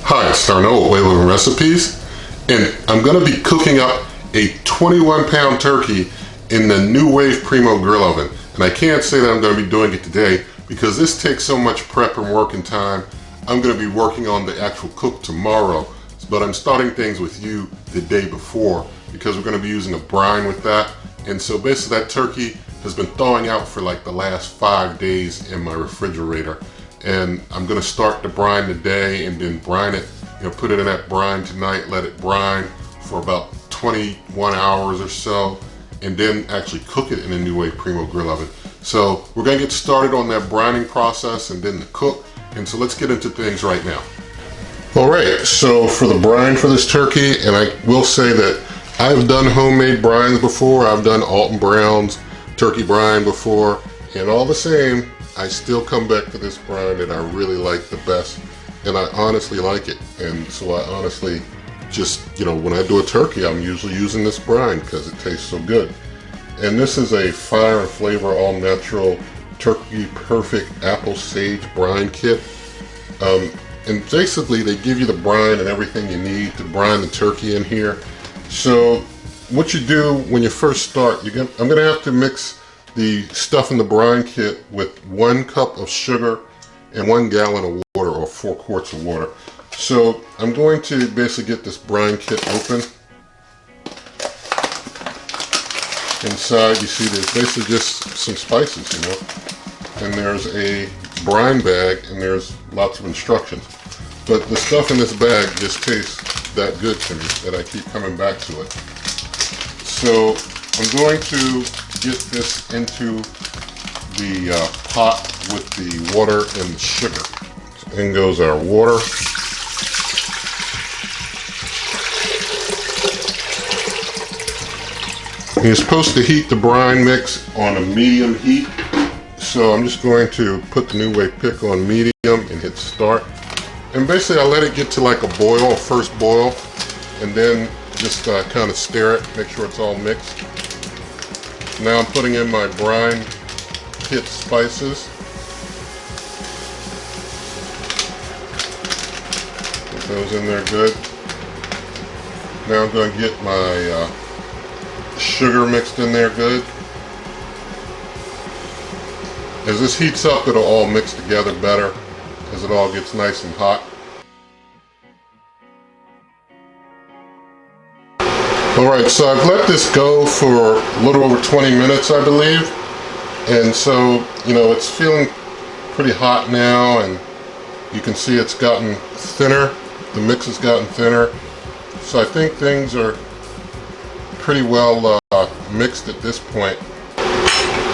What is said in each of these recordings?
Hi, it's NuWave Primo Recipes, and I'm going to be cooking up a 21-pound turkey in the NuWave Primo Grill Oven. And I can't say that I'm going to be doing it today because this takes so much prep and work and time. I'm going to be working on the actual cook tomorrow, but I'm starting things with you the day before because we're going to be using a brine with that. And so basically that turkey has been thawing out for like the last 5 days in my refrigerator. And I'm gonna start the brine today and then brine it, put it in that brine tonight, let it brine for about 21 hours or so, and then actually cook it in a NuWave Primo Grill Oven. So we're gonna get started on that brining process and then the cook. And so let's get into things right now. All right, so for the brine for this turkey, and I will say that I've done homemade brines before. I've done Alton Brown's turkey brine before, and all the same, I still come back to this brine that I really like the best, and I honestly like it. And so I honestly just, when I do a turkey, I'm usually using this brine because it tastes so good. And this is a Fire and Flavor All Natural Turkey Perfect Apple Sage Brine Kit. And basically they give you the brine and everything you need to brine the turkey in here. So what you do when you first start, I'm gonna have to mix the stuff in the brine kit with 1 cup of sugar and 1 gallon of water, or 4 quarts of water. So I'm going to basically get this brine kit open. Inside you see there's basically just some spices, and there's a brine bag and there's lots of instructions. But the stuff in this bag just tastes that good to me that I keep coming back to it. So I'm going to get this into the pot with the water and the sugar. So in goes our water. You're supposed to heat the brine mix on a medium heat. So I'm just going to put the NuWave pick on medium and hit start. And basically I let it get to like a boil, a first boil, and then just kind of stir it, make sure it's all mixed. Now I'm putting in my brine kit spices. Put those in there good. Now I'm going to get my sugar mixed in there good. As this heats up, it'll all mix together better as it all gets nice and hot. Alright, so I've let this go for a little over 20 minutes, I believe. And so, it's feeling pretty hot now, and you can see it's gotten thinner. The mix has gotten thinner. So I think things are pretty well mixed at this point.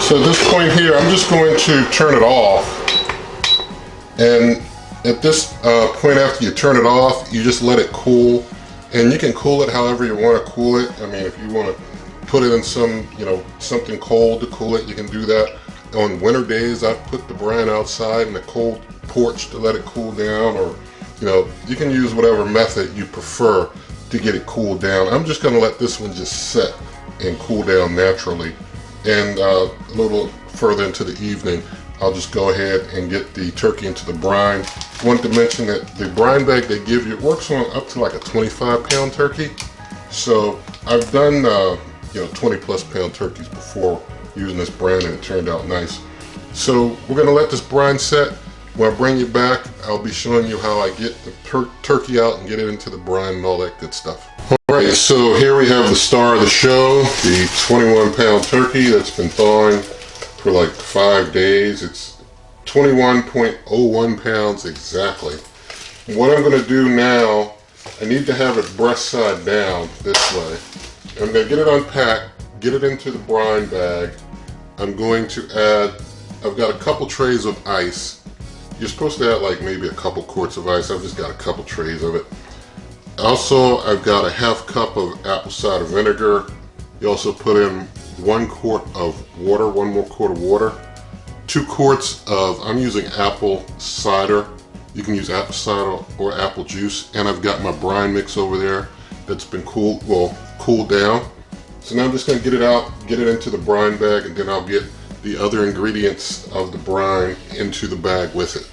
So at this point here, I'm just going to turn it off. And at this point after you turn it off, you just let it cool. And you can cool it however you want to cool it. I mean, if you want to put it in some, something cold to cool it, you can do that. On winter days, I've put the brine outside in a cold porch to let it cool down, or, you can use whatever method you prefer to get it cooled down. I'm just going to let this one just set and cool down naturally. And a little further into the evening, I'll just go ahead and get the turkey into the brine. I wanted to mention that the brine bag they give you, it works on up to like a 25-pound turkey. So I've done 20+ pound turkeys before using this brine, and it turned out nice. So we're gonna let this brine set. When I bring you back, I'll be showing you how I get the turkey out and get it into the brine and all that good stuff. Alright, so here we have the star of the show, the 21-pound turkey that's been thawing for like 5 days. It's 21.01 pounds exactly. What I'm going to do now, I need to have it breast side down this way. I'm going to get it unpacked, get it into the brine bag. I'm going to add, I've got a couple trays of ice. You're supposed to add like maybe a couple quarts of ice. I've just got a couple trays of it. Also, I've got a ½ cup of apple cider vinegar. You also put in 1 quart of water, 1 more quart of water, 2 quarts of, I'm using apple cider. You can use apple cider or apple juice. And I've got my brine mix over there that's been cooled down. So now I'm just going to get it out, get it into the brine bag, and then I'll get the other ingredients of the brine into the bag with it.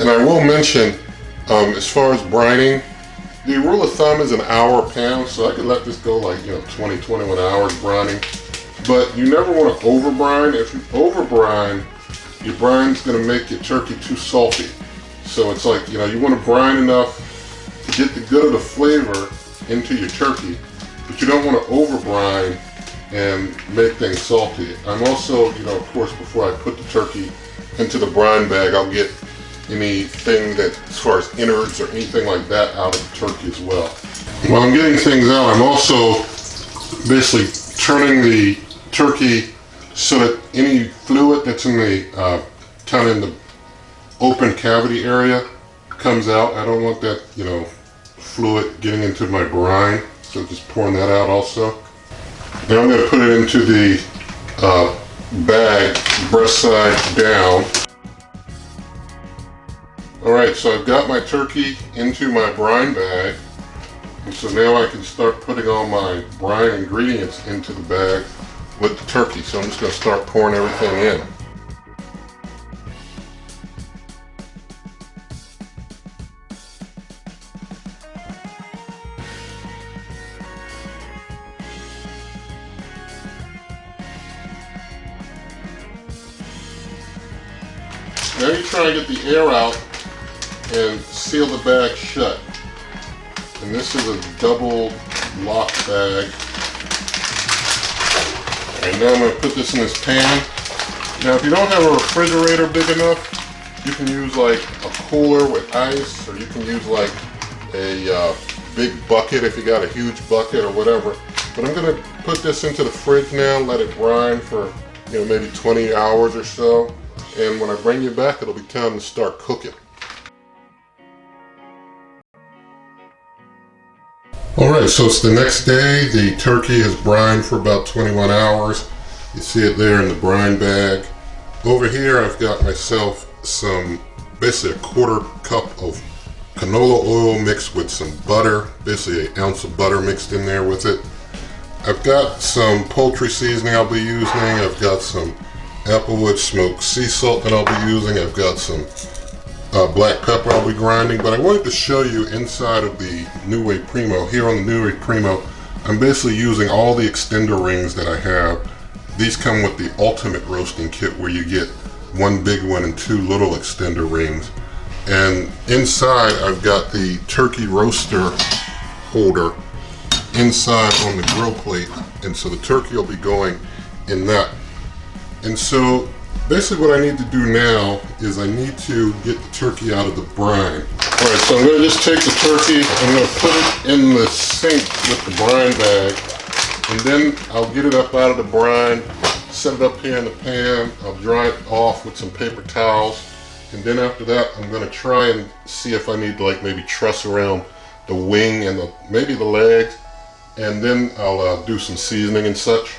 And I will mention, as far as brining, the rule of thumb is an hour a pound, so I could let this go like 20, 21 hours brining. But you never want to over brine. If you over brine, your brine's going to make your turkey too salty. So it's like, you want to brine enough to get the good of the flavor into your turkey, but you don't want to over brine and make things salty. I'm also, of course, before I put the turkey into the brine bag, I'll get anything that, as far as innards or anything like that, out of the turkey as well. While I'm getting things out, I'm also basically turning the turkey so that any fluid that's in the kind of in the open cavity area comes out. I don't want that, fluid getting into my brine, so just pouring that out also. Now I'm going to put it into the bag, breast side down. Alright, so I've got my turkey into my brine bag, and so now I can start putting all my brine ingredients into the bag with the turkey. So I'm just going to start pouring everything in. Now you try and get the air out and seal the bag shut. And this is a double lock bag. And now I'm going to put this in this pan. Now if you don't have a refrigerator big enough, you can use like a cooler with ice, or you can use like a big bucket if you got a huge bucket or whatever. But I'm going to put this into the fridge now, let it brine for maybe 20 hours or so. And when I bring you back, it'll be time to start cooking. Alright, so it's the next day. The turkey has brined for about 21 hours. You see it there in the brine bag. Over here I've got myself some, basically a quarter cup of canola oil mixed with some butter, basically an ounce of butter mixed in there with it. I've got some poultry seasoning I'll be using. I've got some applewood smoked sea salt that I'll be using. I've got some black pepper I'll be grinding, but I wanted to show you inside of the NuWave Primo. Here on the NuWave Primo, I'm basically using all the extender rings that I have. These come with the ultimate roasting kit, where you get one big one and two little extender rings. And inside I've got the turkey roaster holder inside on the grill plate, and so the turkey will be going in that. And so basically what I need to do now is I need to get the turkey out of the brine. Alright, so I'm going to just take the turkey, I'm going to put it in the sink with the brine bag, and then I'll get it up out of the brine, set it up here in the pan, I'll dry it off with some paper towels, and then after that I'm going to try and see if I need to like maybe truss around the wing and maybe the legs, and then I'll do some seasoning and such.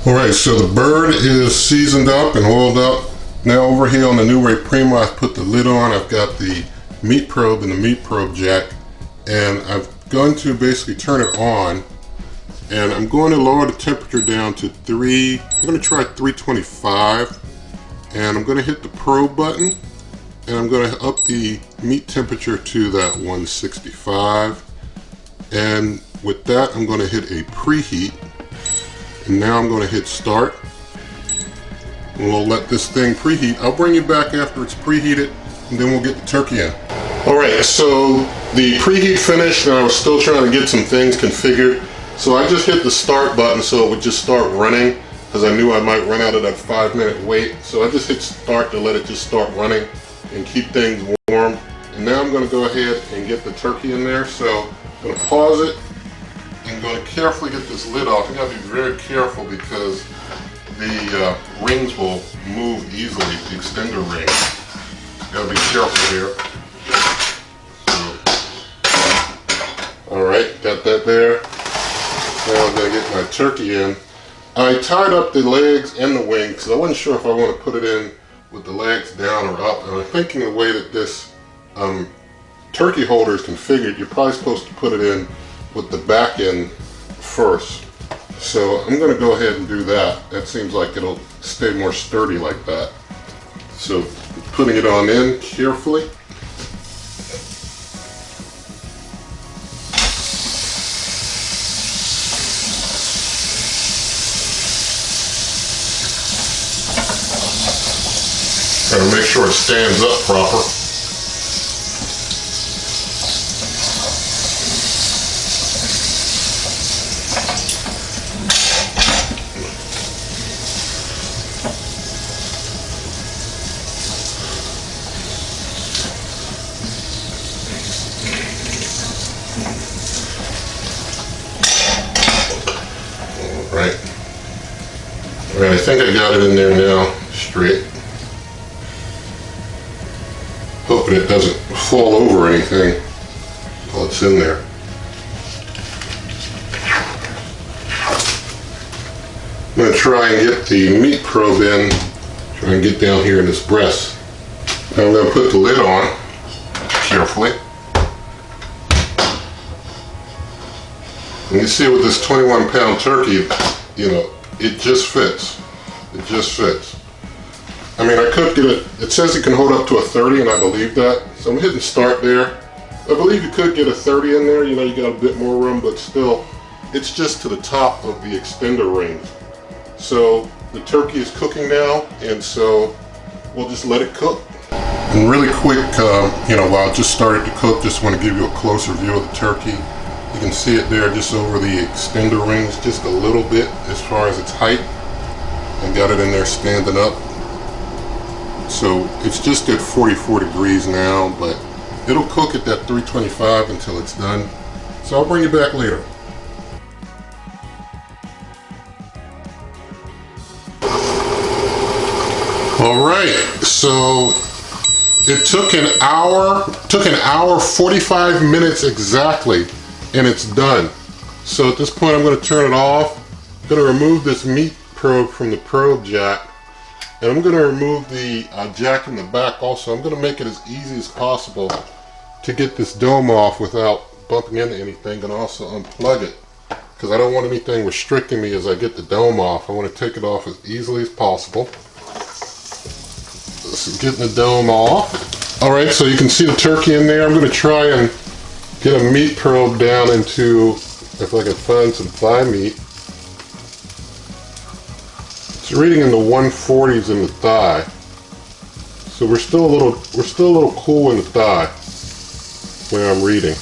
Alright, so the bird is seasoned up and oiled up. Now over here on the NuWave Primo, I've put the lid on. I've got the meat probe and the meat probe jack, and I'm going to basically turn it on, and I'm going to lower the temperature down to I'm going to try 325, and I'm going to hit the probe button, and I'm going to up the meat temperature to that 165, and with that I'm going to hit a preheat. And now I'm going to hit start. And we'll let this thing preheat. I'll bring you back after it's preheated, and then we'll get the turkey in. Alright, so the preheat finished, and I was still trying to get some things configured. So I just hit the start button so it would just start running, because I knew I might run out of that 5-minute wait. So I just hit start to let it just start running and keep things warm. And now I'm going to go ahead and get the turkey in there. So I'm going to pause it. I'm going to carefully get this lid off. You got to be very careful because the rings will move easily, the extender rings. You got to be careful here. So, alright, got that there. Now I'm going to get my turkey in. I tied up the legs and the wing because I wasn't sure if I want to put it in with the legs down or up. And I'm thinking the way that this turkey holder is configured, you're probably supposed to put it in with the back end first. So I'm going to go ahead and do that. That seems like it'll stay more sturdy like that. So putting it on in carefully. Trying to make sure it stands up proper. Alright, I think I got it in there now, straight. Hoping it doesn't fall over anything while it's in there. I'm going to try and get the meat probe in, try and get down here in this breast. Now I'm going to put the lid on carefully. And you see with this 21-pound turkey, you know, it just fits. It just fits. I mean, I could get it, it says it can hold up to a 30, and I believe that. So I'm hitting start there. I believe you could get a 30 in there, you know, you got a bit more room, but still, it's just to the top of the extender range. So the turkey is cooking now, and so we'll just let it cook. And really quick, you know, while it just started to cook, just want to give you a closer view of the turkey. You can see it there just over the extender rings, just a little bit as far as its height. And got it in there standing up. So it's just at 44 degrees now, but it'll cook at that 325 until it's done. So I'll bring you back later. All right, so it took an hour 45 minutes exactly, and it's done. So at this point I'm going to turn it off. I'm going to remove this meat probe from the probe jack, and I'm going to remove the jack in the back also. I'm going to make it as easy as possible to get this dome off without bumping into anything, and also unplug it because I don't want anything restricting me as I get the dome off. I want to take it off as easily as possible. So getting the dome off. Alright, so you can see the turkey in there. I'm going to try and get a meat probe down into, if I can find some thigh meat. It's reading in the 140s in the thigh. So we're still a little cool in the thigh where I'm reading.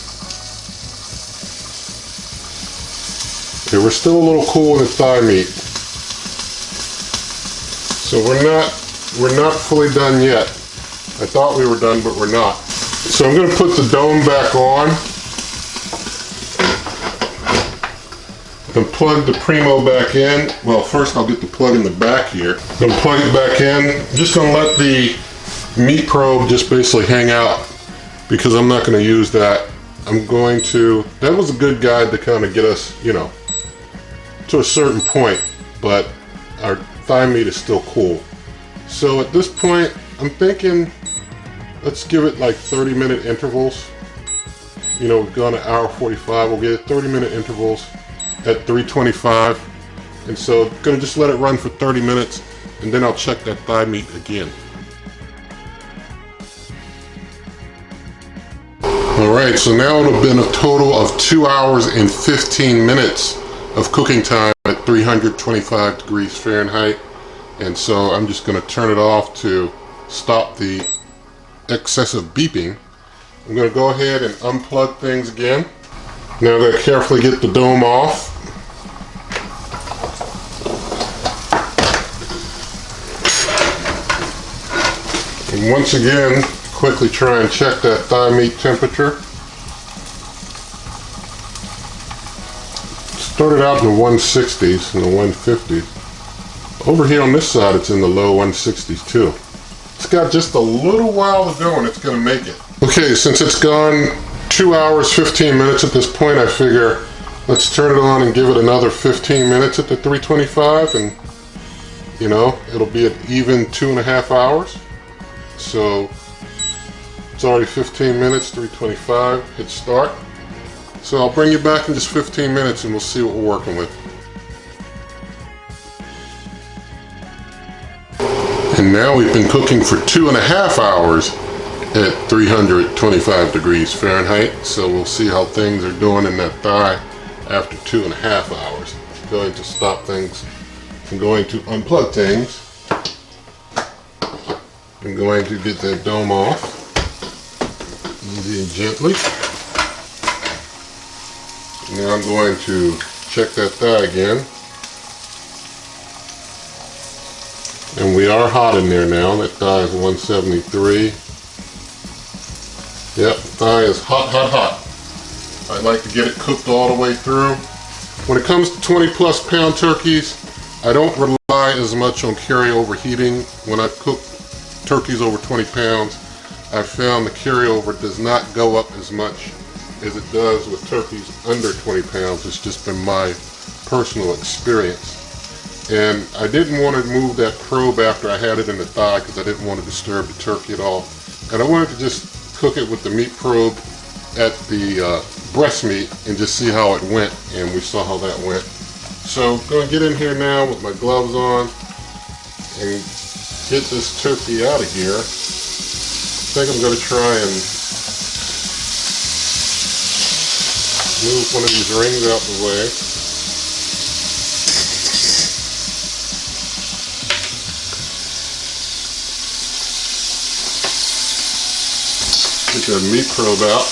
Okay, we're still a little cool in the thigh meat. So we're not fully done yet. I thought we were done, but we're not. So I'm going to put the dome back on and plug the Primo back in. Well, first I'll get the plug in the back here. I'm going to plug it back in. I'm just going to let the meat probe just basically hang out because I'm not going to use that. That was a good guide to kind of get us, you know, to a certain point, but our thigh meat is still cool. So at this point, I'm thinking, let's give it like 30-minute intervals. You know, we've gone an hour 45. We'll get it 30-minute intervals at 325. And so I'm gonna just let it run for 30 minutes, and then I'll check that thigh meat again. All right, so now it'll have been a total of 2 hours and 15 minutes of cooking time at 325 degrees Fahrenheit. And so I'm just going to turn it off to stop the excessive beeping. I'm going to go ahead and unplug things again. Now I'm going to carefully get the dome off. And once again, quickly try and check that thigh meat temperature. Started out in the 160s and the 150s. Over here on this side, it's in the low 160s too. It's got just a little while to go and it's going to make it. Okay, since it's gone 2 hours, 15 minutes at this point, I figure Let's turn it on and give it another 15 minutes at the 325, and you know, it'll be an even 2.5 hours. So it's already 15 minutes, 325, hit start. So I'll bring you back in just 15 minutes and we'll see what we're working with. And now we've been cooking for 2.5 hours at 325 degrees Fahrenheit. So we'll see how things are doing in that thigh after 2.5 hours. I'm going to stop things. I'm going to unplug things. I'm going to get that dome off, easy and gently. Now I'm going to check that thigh again. And we are hot in there now. That thigh is 173. Yep, thigh is hot, hot, hot. I'd like to get it cooked all the way through. When it comes to 20+ pound turkeys, I don't rely as much on carryover heating. When I cook turkeys over 20 pounds, I've found the carryover does not go up as much as it does with turkeys under 20 pounds. It's just been my personal experience. And I didn't want to move that probe after I had it in the thigh because I didn't want to disturb the turkey at all. And I wanted to just cook it with the meat probe at the breast meat and just see how it went, and we saw how that went. So I'm going to get in here now with my gloves on and get this turkey out of here. I think I'm going to try and move one of these rings out the way. Get that meat probe out.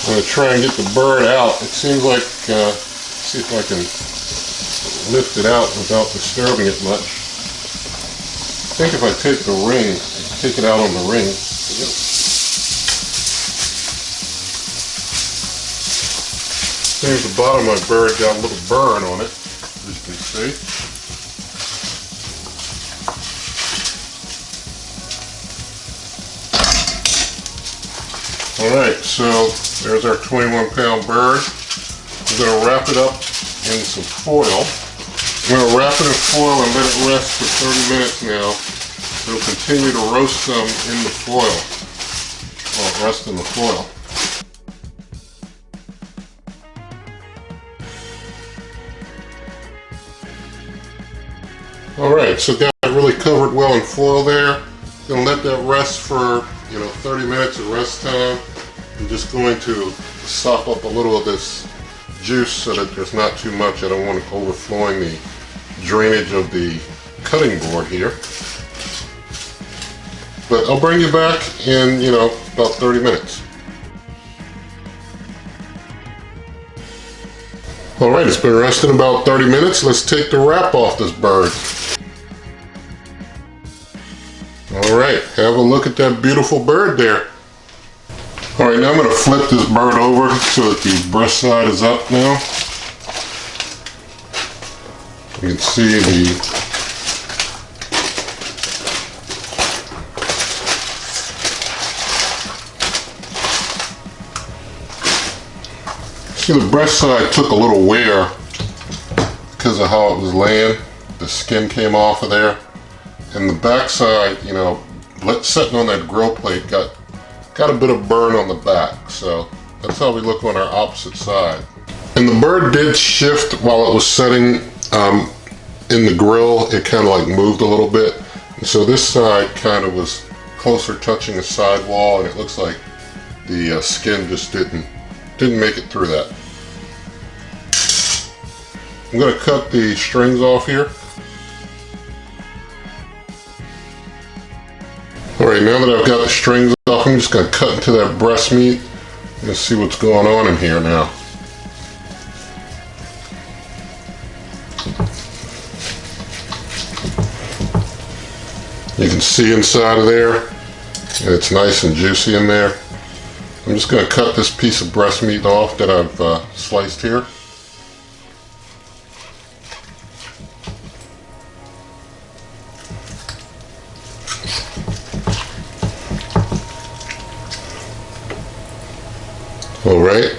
I'm going to try and get the bird out. It seems like, see if I can lift it out without disturbing it much. I think if I take the ring, take it out on the ring. Seems the bottom of my bird got a little burn on it, as you can see. Alright, so there's our 21-pound bird. I'm going to wrap it up in some foil. I'm going to wrap it in foil and let it rest for 30 minutes now. It'll continue to roast some in the foil while it rests in the foil. Alright, so got it really covered well in foil there. Gonna let that rest for 30 minutes of rest time. I'm just going to sop up a little of this juice so that there's not too much. I don't want it overflowing the drainage of the cutting board here. But I'll bring you back in, about 30 minutes. Alright, it's been resting about 30 minutes. Let's take the wrap off this bird. Alright, have a look at that beautiful bird there. Alright, now I'm going to flip this bird over so that the breast side is up now. You can see the breast side took a little wear because of how it was laying. The skin came off of there. And the back side, sitting on that grill plate got a bit of burn on the back. So that's how we look on our opposite side. And the bird did shift while it was setting in the grill. It kind of like moved a little bit. And so this side kind of was closer touching the side wall, and it looks like the skin just didn't make it through that. I'm going to cut the strings off here. Alright, now that I've got the strings off, I'm just going to cut into that breast meat and see what's going on in here now. You can see inside of there, and it's nice and juicy in there. I'm just going to cut this piece of breast meat off that I've sliced here. All right.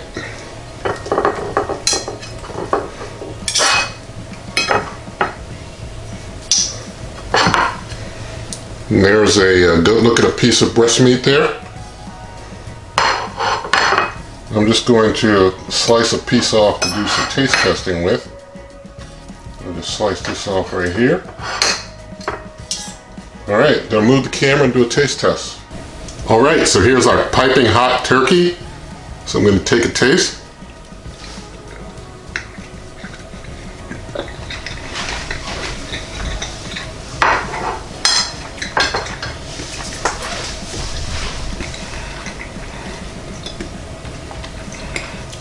And there's a good look at a piece of breast meat there. I'm just going to slice a piece off to do some taste testing with. I'll just slice this off right here. All right, gonna move the camera and do a taste test. All right, so here's our piping hot turkey. So I'm gonna take a taste.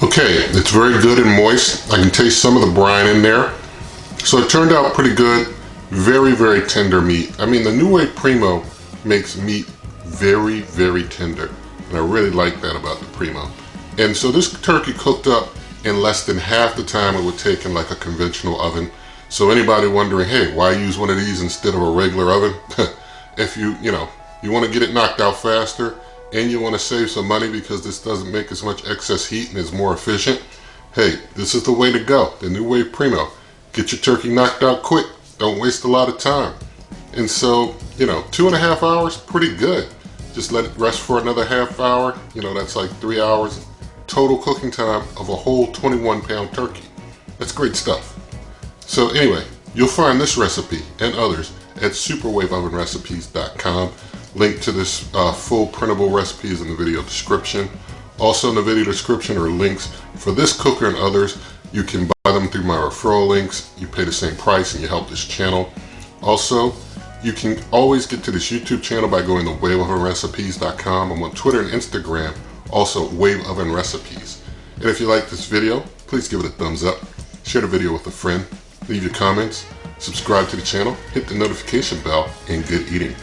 Okay, it's very good and moist. I can taste some of the brine in there. So it turned out pretty good. Very, very tender meat. I mean, the NuWave Primo makes meat very, very tender. And I really like that about the Primo. And so this turkey cooked up in less than half the time it would take in like a conventional oven. So anybody wondering, hey, why use one of these instead of a regular oven? If you want to get it knocked out faster, and you want to save some money because this doesn't make as much excess heat and is more efficient, hey, this is the way to go. The NuWave Primo. Get your turkey knocked out quick. Don't waste a lot of time. And so, 2.5 hours, pretty good. Just let it rest for another half hour. That's like 3 hours total cooking time of a whole 21-pound turkey. That's great stuff. So anyway, you'll find this recipe and others at superwaveovenrecipes.com. Link to this full printable recipe is in the video description. Also in the video description are links for this cooker and others. You can buy them through my referral links. You pay the same price and you help this channel. Also, you can always get to this YouTube channel by going to waveovenrecipes.com. I'm on Twitter and Instagram, also Wave Oven Recipes. And if you like this video, please give it a thumbs up. Share the video with a friend. Leave your comments. Subscribe to the channel. Hit the notification bell. And good eating.